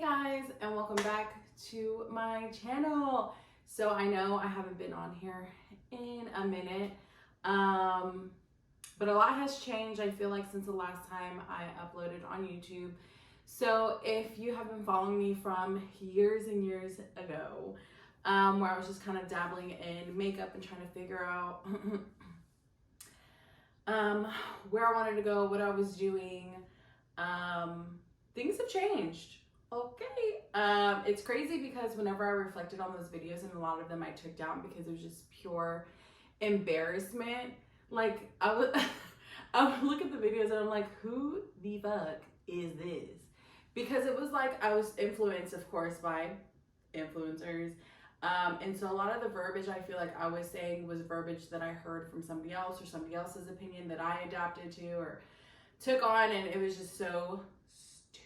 guys, and welcome back to my channel. So I know I haven't been on here in a minute, but a lot has changed, I feel like, since the last time I uploaded on YouTube. So if you have been following me from years and years ago, where I was just kind of dabbling in makeup and trying to figure out where I wanted to go, what I was doing, things have changed. Okay. It's crazy because whenever I reflected on those videos, and a lot of them I took down because it was just pure embarrassment. Like I would look at the videos and I'm like, who the fuck is this? Because it was like I was influenced, of course, by influencers. And so a lot of the verbiage I feel like I was saying was verbiage that I heard from somebody else or somebody else's opinion that I adapted to or took on, and it was just so stupid.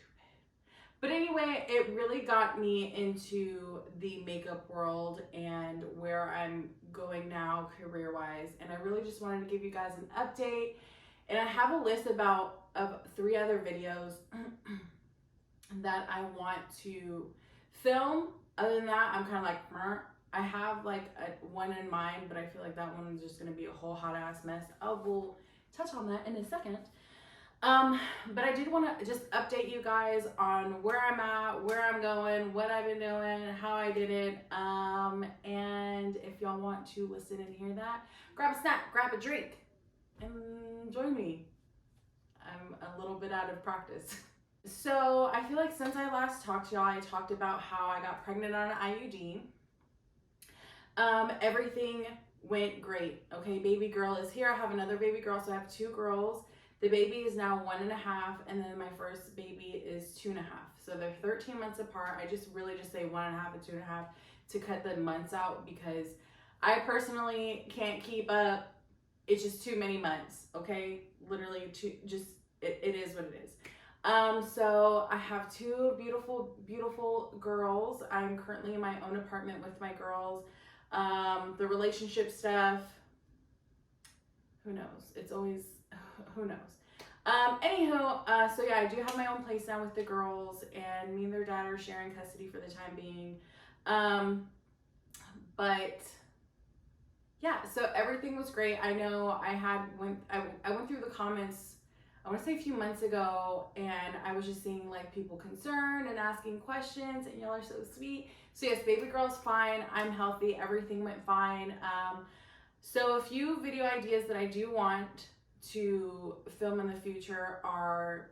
But anyway, it really got me into the makeup world and where I'm going now career-wise, and I really just wanted to give you guys an update. And I have a list of 3 other videos that I want to film. Other than that, I'm kind of like, I have like one in mind, but I feel like that one is just going to be a whole hot ass mess. We'll touch on that in a second. But I did want to just update you guys on where I'm at, where I'm going, what I've been doing, how I did it. And if y'all want to listen and hear that, grab a snack, grab a drink, and join me. I'm a little bit out of practice. So I feel like since I last talked to y'all, I talked about how I got pregnant on an IUD. Everything went great. Okay, baby girl is here. I have another baby girl, so I have 2 girls. The baby is now 1.5, and then my first baby is 2.5. So they're 13 months apart. I just really just say 1.5 and 2.5 to cut the months out because I personally can't keep up. It's just too many months. Okay, literally, it is what it is. So I have 2 beautiful girls. I'm currently in my own apartment with my girls. The relationship stuff, who knows? It's always, who knows? So yeah, I do have my own place now with the girls, and me and their dad are sharing custody for the time being. But yeah, so everything was great. I know I went through the comments, I want to say a few months ago, and I was just seeing like people concerned and asking questions, and y'all are so sweet. So yes, baby girl's fine. I'm healthy. Everything went fine. So a few video ideas that I do want to film in the future are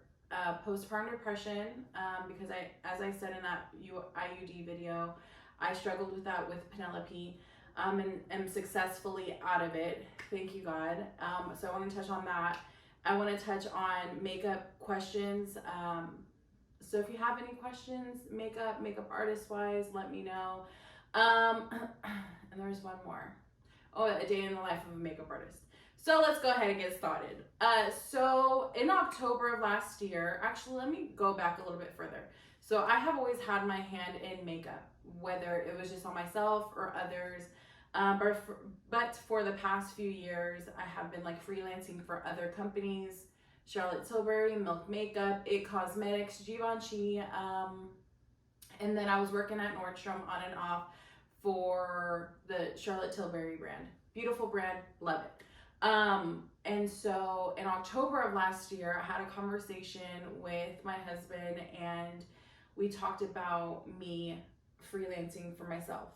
postpartum depression, because as I said in that IUD video, I struggled with that with Penelope, and am successfully out of it. Thank you, God. So I want to touch on that. I want to touch on makeup questions. So if you have any questions, makeup artist wise, let me know. And there's one more. Oh, a day in the life of a makeup artist. So let's go ahead and get started. So in October of last year, actually, let me go back a little bit further. So I have always had my hand in makeup, whether it was just on myself or others. But for the past few years, I have been like freelancing for other companies, Charlotte Tilbury, Milk Makeup, It Cosmetics, Givenchy, and then I was working at Nordstrom on and off for the Charlotte Tilbury brand. Beautiful brand, love it. And so in October of last year, I had a conversation with my husband, and we talked about me freelancing for myself.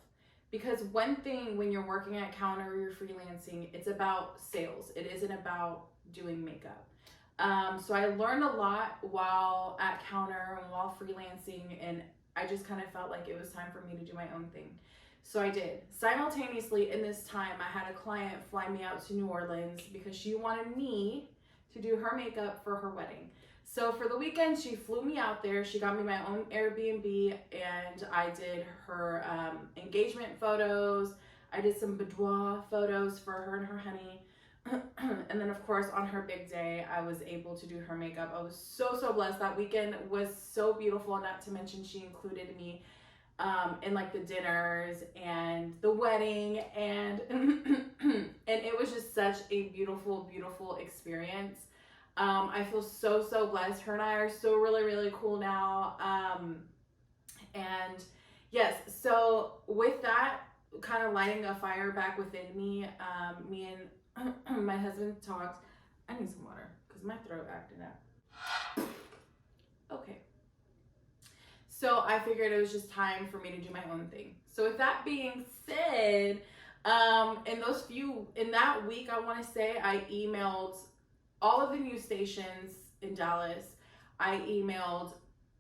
Because one thing when you're working at Counter or you're freelancing, it's about sales. It isn't about doing makeup. So I learned a lot while at Counter and while freelancing, and I just kind of felt like it was time for me to do my own thing. So I did. Simultaneously, in this time, I had a client fly me out to New Orleans because she wanted me to do her makeup for her wedding. So for the weekend, she flew me out there. She got me my own Airbnb, and I did her engagement photos. I did some boudoir photos for her and her honey. And then, of course, on her big day, I was able to do her makeup. I was so blessed. That weekend was so beautiful, not to mention she included me in like the dinners and the wedding, and and it was just such a beautiful experience. I feel so blessed. Her and I are so really cool now. And yes, so with that kind of lighting a fire back within me, me and my husband talked. I need some water because my throat acted up. Okay. So I figured it was just time for me to do my own thing. So with that being said, in that week, I want to say I emailed all of the news stations in Dallas. I emailed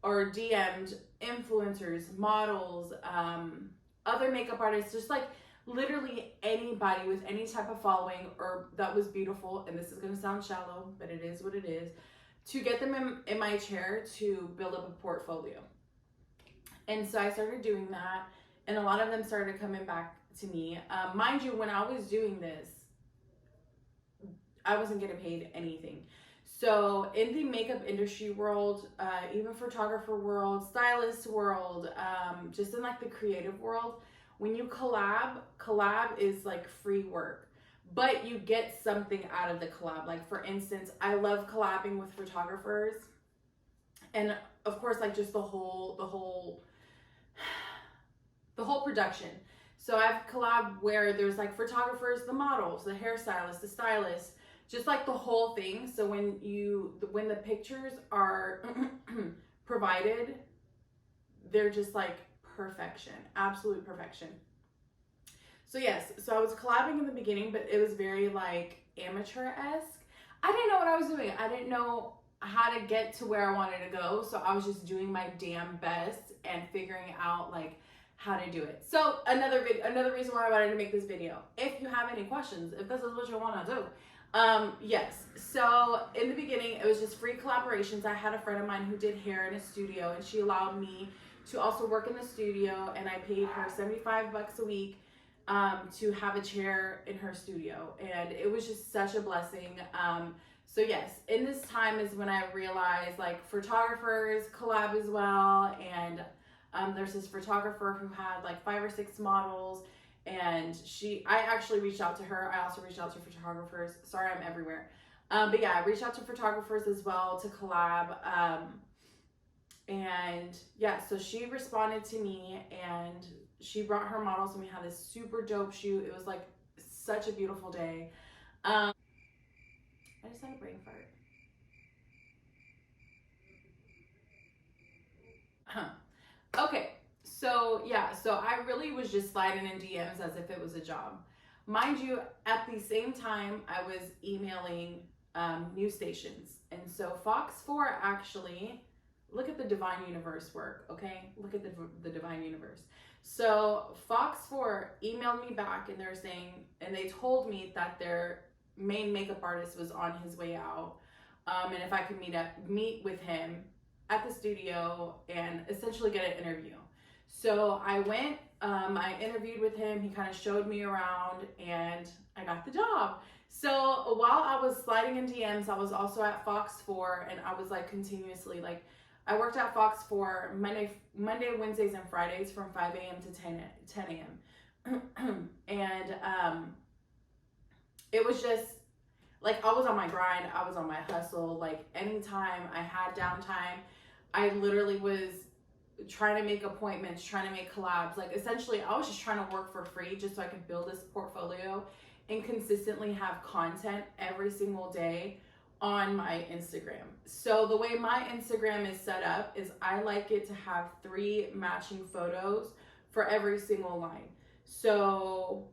or DM'd influencers, models, other makeup artists, just like literally anybody with any type of following or that was beautiful. And this is going to sound shallow, but it is what it is, to get them in my chair to build up a portfolio. And so I started doing that, and a lot of them started coming back to me. Mind you, when I was doing this, I wasn't getting paid anything. So in the makeup industry world, even photographer world, stylist world, just in like the creative world, when you collab is like free work, but you get something out of the collab. Like for instance, I love collabing with photographers, and of course, like just the whole production. So I've collabed where there's like photographers, the models, the hairstylists, the stylists, just like the whole thing. So when the pictures are provided, they're just like perfection, absolute perfection. So yes, so I was collabing in the beginning, but it was very like amateur-esque. I didn't know what I was doing. I didn't know how to get to where I wanted to go. So I was just doing my damn best and figuring out like how to do it. So another reason why I wanted to make this video. If you have any questions, if this is what you want to do. Yes, so in the beginning, it was just free collaborations. I had a friend of mine who did hair in a studio, and she allowed me to also work in the studio, and I paid her $75 a week to have a chair in her studio, and it was just such a blessing. So yes, in this time is when I realized like photographers collab as well, and there's this photographer who had like 5 or 6 models, and I actually reached out to her. I also reached out to photographers. Sorry, I'm everywhere. But yeah, I reached out to photographers as well to collab. And yeah, so she responded to me, and she brought her models, and we had this super dope shoot. It was like such a beautiful day. I just had a brain fart. Okay, so yeah, so I really was just sliding in DMs as if it was a job. Mind you, at the same time, I was emailing news stations. And so Fox 4 actually, look at the divine universe work, okay? Look at the divine universe. So Fox 4 emailed me back, and they're saying, and they told me that their main makeup artist was on his way out, and if I could meet with him at the studio and essentially get an interview. So I went, I interviewed with him, he kind of showed me around, and I got the job. So while I was sliding in DMs, I was also at Fox 4, and I was like continuously like, I worked at Fox 4 Monday, Wednesdays, and Fridays from 5 a.m. to 10 a.m. And it was just like, I was on my grind, I was on my hustle. Like anytime I had downtime, I literally was trying to make appointments, trying to make collabs. Like essentially, I was just trying to work for free just so I could build this portfolio and consistently have content every single day on my Instagram. So the way my Instagram is set up is I like it to have 3 matching photos for every single line. So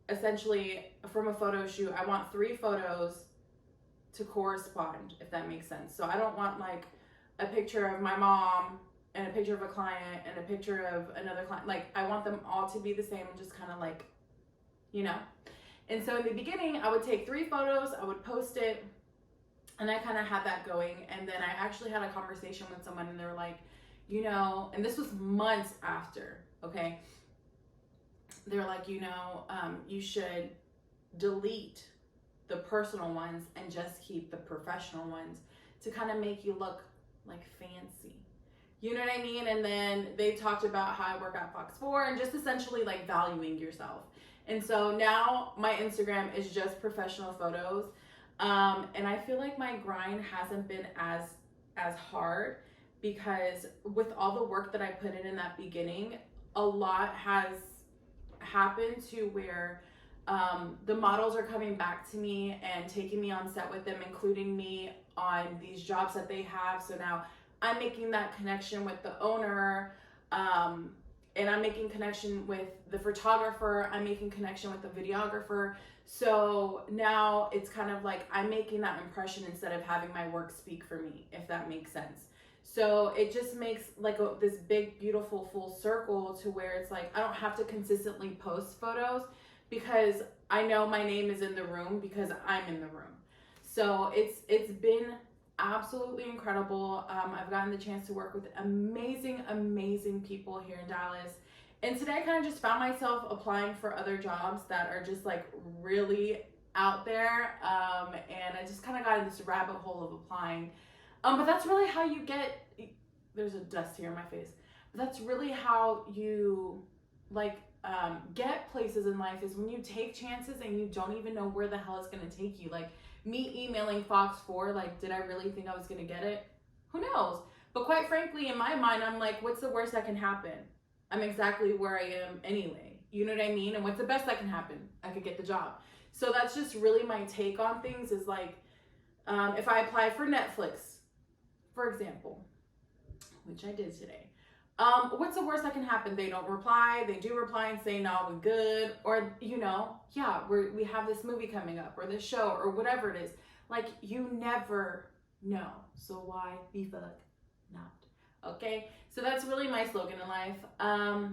essentially, from a photo shoot, I want 3 photos to correspond, if that makes sense. So I don't want like a picture of my mom and a picture of a client and a picture of another client. Like I want them all to be the same and just kind of like, you know. And so in the beginning, I would take 3 photos, I would post it, and I kind of had that going. And then I actually had a conversation with someone, and they were like, you know, and this was months after, okay? They're like, you know, you should delete the personal ones and just keep the professional ones to kind of make you look like fancy. You know what I mean? And then they talked about how I work at Fox 4 and just essentially like valuing yourself. And so now my Instagram is just professional photos. And I feel like my grind hasn't been as hard because with all the work that I put in that beginning, a lot has happened to where the models are coming back to me and taking me on set with them, including me on these jobs that they have. So now I'm making that connection with the owner, and I'm making connection with the photographer. I'm making connection with the videographer. So now it's kind of like I'm making that impression instead of having my work speak for me, if that makes sense. So it just makes like this big, beautiful full circle to where it's like I don't have to consistently post photos because I know my name is in the room because I'm in the room. So it's been absolutely incredible. I've gotten the chance to work with amazing people here in Dallas. And today I kind of just found myself applying for other jobs that are just like really out there. And I just kind of got in this rabbit hole of applying. But that's really how you get, there's a dust here in my face. But that's really how you like get places in life, is when you take chances and you don't even know where the hell it's going to take you. Like me emailing Fox 4, like, did I really think I was going to get it? Who knows? But quite frankly, in my mind, I'm like, what's the worst that can happen? I'm exactly where I am anyway. You know what I mean? And what's the best that can happen? I could get the job. So that's just really my take on things, is like, if I apply for Netflix, for example, which I did today, what's the worst that can happen? They don't reply. They do reply and say, no, we're good. Or, you know, yeah, we have this movie coming up, or this show, or whatever it is. Like, you never know. So why the fuck not? Okay, so that's really my slogan in life.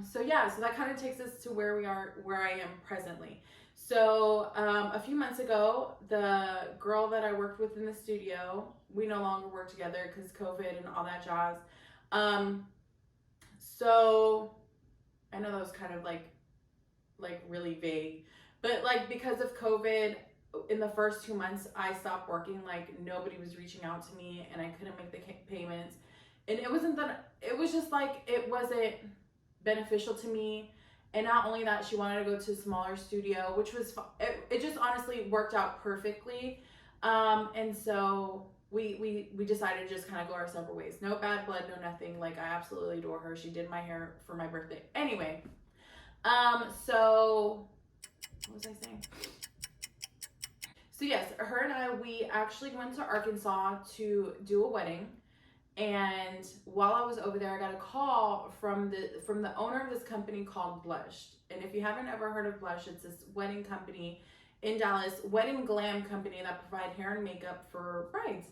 So yeah, so that kind of takes us to where I am presently. So a few months ago, the girl that I worked with in the studio, we no longer work together because COVID and all that jazz. So I know that was kind of like really vague, but like because of COVID, in the first 2 months I stopped working. Like nobody was reaching out to me, and I couldn't make the payments. And it wasn't that, it was just like it wasn't beneficial to me. And not only that, she wanted to go to a smaller studio, which was it just honestly worked out perfectly. And so we decided to just kind of go our separate ways. No bad blood, no nothing. Like I absolutely adore her. She did my hair for my birthday. Anyway, so what was I saying? So yes, her and I, we actually went to Arkansas to do a wedding. And while I was over there, I got a call from the owner of this company called Blushed. And if you haven't ever heard of Blush, it's this wedding company in Dallas, wedding glam company that provide hair and makeup for brides.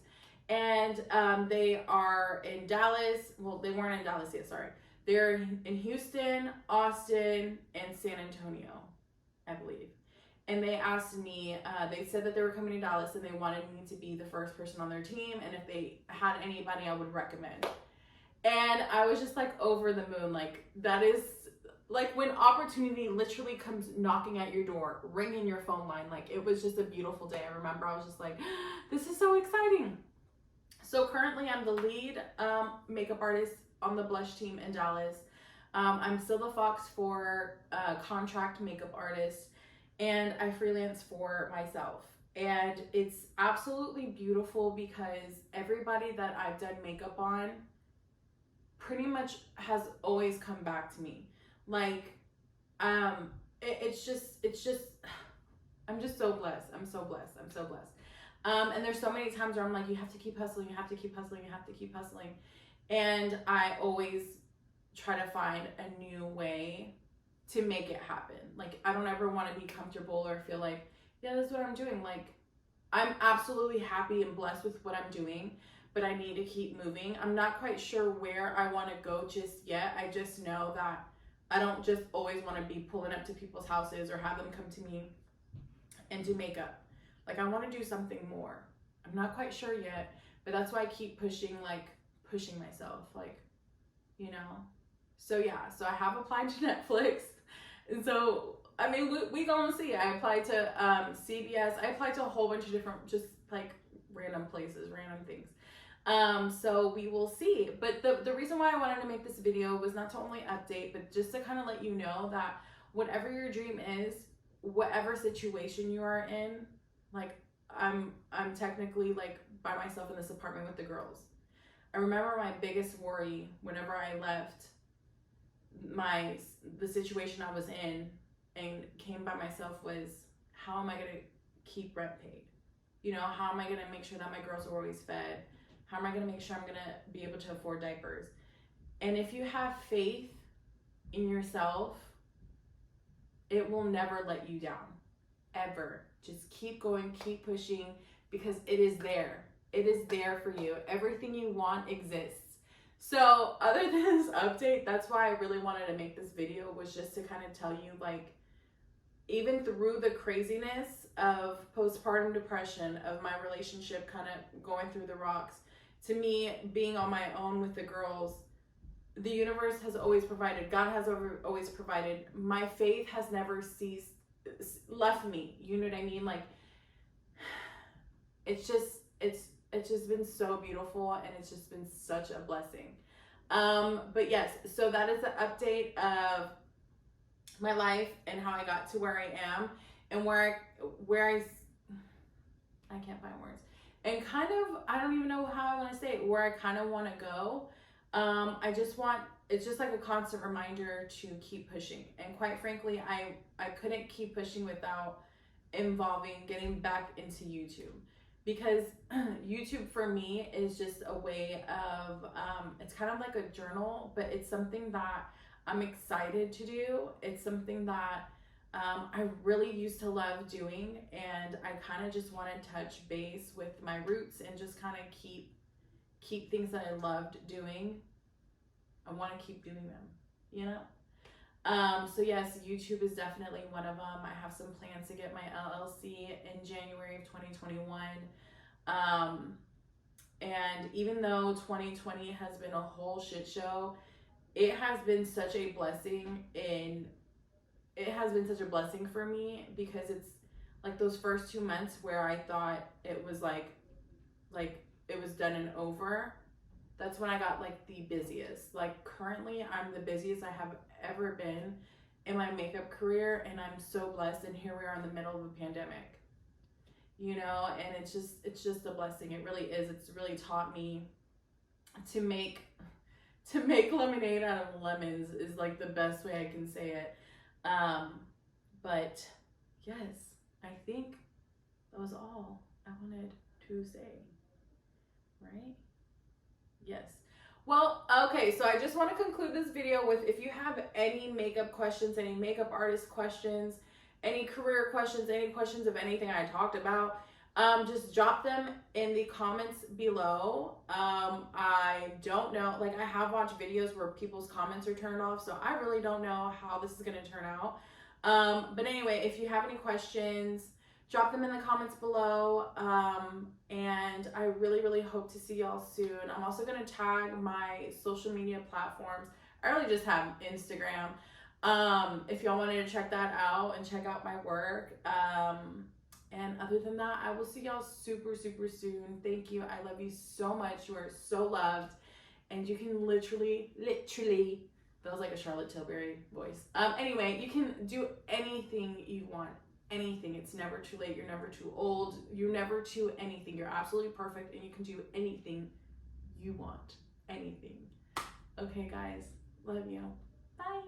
And they are in Dallas. Well, they weren't in Dallas yet, sorry. They're in Houston, Austin, and San Antonio, I believe. And they asked me, they said that they were coming to Dallas and they wanted me to be the first person on their team. And if they had anybody, I would recommend. And I was just like over the moon. Like that is like when opportunity literally comes knocking at your door, ringing your phone line. Like it was just a beautiful day. I remember I was just like, this is so exciting. So currently I'm the lead makeup artist on the Blush team in Dallas. I'm still the Fox 4 contract makeup artist. And I freelance for myself. And it's absolutely beautiful because everybody that I've done makeup on pretty much has always come back to me. Like, it's just, I'm just so blessed. I'm so blessed. And there's so many times where I'm like, you have to keep hustling, you have to keep hustling, you have to keep hustling. And I always try to find a new way to make it happen. Like I don't ever want to be comfortable or feel like, yeah, that's what I'm doing. Like I'm absolutely happy and blessed with what I'm doing, but I need to keep moving. I'm not quite sure where I want to go just yet. I just know that I don't just always want to be pulling up to people's houses or have them come to me and do makeup. Like I want to do something more. I'm not quite sure yet, but that's why I keep pushing myself, like, you know. So yeah, so I have applied to Netflix. And so, I mean, we gonna see. I applied to CBS. I applied to a whole bunch of different, just like random places, random things. So we will see. But the reason why I wanted to make this video was not to only update, but just to kind of let you know that whatever your dream is, whatever situation you are in, like I'm technically like by myself in this apartment with the girls. I remember my biggest worry whenever I left the situation I was in and came by myself was, how am I going to keep rent paid? You know, how am I going to make sure that my girls are always fed? How am I going to make sure I'm going to be able to afford diapers? And if you have faith in yourself, it will never let you down, ever. Just keep going, keep pushing, because it is there. It is there for you. Everything you want exists. So other than this update, that's why I really wanted to make this video, was just to kind of tell you, like, even through the craziness of postpartum depression, of my relationship kind of going through the rocks, to me, being on my own with the girls, the universe has always provided. God has always provided. My faith has never left me. You know what I mean? Like, it's just been so beautiful, and it's just been such a blessing. But yes, so that is the update of my life and how I got to where I am, and where I can't find words, and kind of, I don't even know how I want to say it, where I kind of want to go. It's just like a constant reminder to keep pushing. And quite frankly, I couldn't keep pushing without getting back into YouTube, because YouTube for me is just a way of, it's kind of like a journal, but it's something that I'm excited to do. It's something that I really used to love doing, and I kind of just want to touch base with my roots and just kind of keep things that I loved doing. I want to keep doing them, you know? So yes, YouTube is definitely one of them. I have some plans to get my LLC in January of 2021. And even though 2020 has been a whole shit show, it has been such a blessing for me, because it's like those first 2 months where I thought it was like it was done and over. That's when I got like the busiest. Like, currently I'm the busiest I have ever been in my makeup career, and I'm so blessed. And here we are in the middle of a pandemic, you know, and it's just a blessing. It really is. It's really taught me to make lemonade out of lemons, is like the best way I can say it. But yes, I think that was all I wanted to say, right? Yes. Well, okay, so I just want to conclude this video with, if you have any makeup questions, any makeup artist questions, any career questions, any questions of anything I talked about, just drop them in the comments below. I don't know, like, I have watched videos where people's comments are turned off, so I really don't know how this is going to turn out. But anyway, if you have any questions, drop them in the comments below. And I really, really hope to see y'all soon. I'm also going to tag my social media platforms. I really just have Instagram. If y'all wanted to check that out and check out my work. And other than that, I will see y'all super, super soon. Thank you. I love you so much. You are so loved. And you can literally, that was like a Charlotte Tilbury voice. Anyway, you can do anything you want. Anything. It's never too late. You're never too old. You're never too anything. You're absolutely perfect, and you can do anything you want. Anything. Okay, guys. Love you. Bye.